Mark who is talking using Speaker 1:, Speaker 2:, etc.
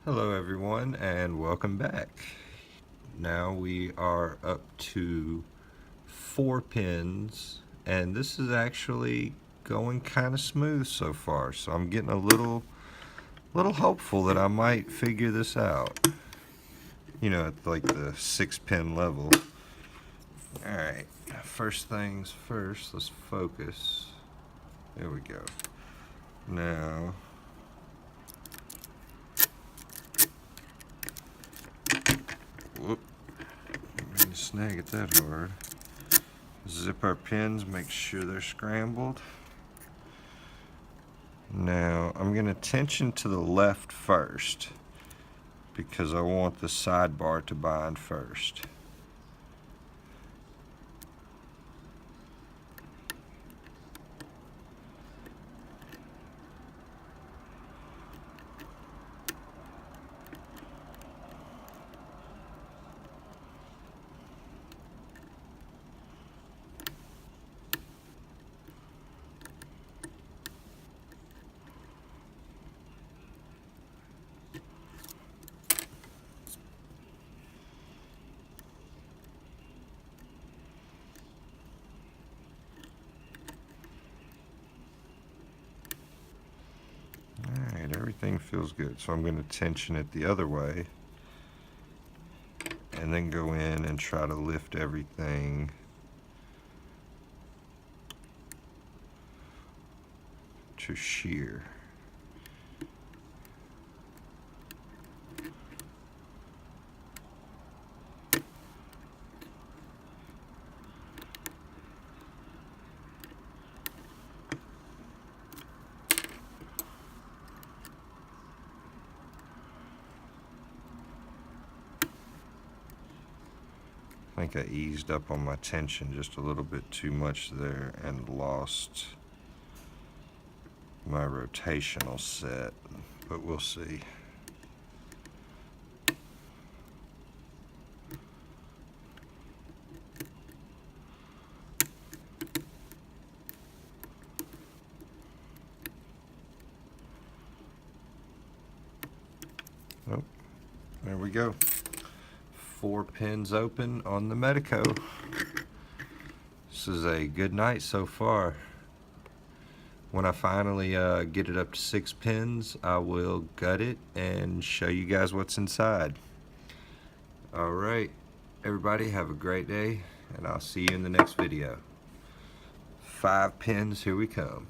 Speaker 1: Hello everyone and welcome back. Now we are up to 4 pins and this is actually going kind of smooth so far, so I'm getting a little hopeful that I might figure this out, at like the 6 pin level. Alright, first things first, let's focus. There we go. Now whoop, I didn't snag it that hard. Zip our pins, make sure they're scrambled. Now I'm going to tension to the left first because I want the sidebar to bind first. Alright, everything feels good, so I'm going to tension it the other way and then go in and try to lift everything to shear. I think I eased up on my tension just a little bit too much there and lost my rotational set, but we'll see. Oh, there we go. 4 pins open on the Medeco. This is a good night so far. When I finally get it up to 6 pins, I will gut it and show you guys what's inside. Alright, everybody have a great day, and I'll see you in the next video. 5 pins, here we come.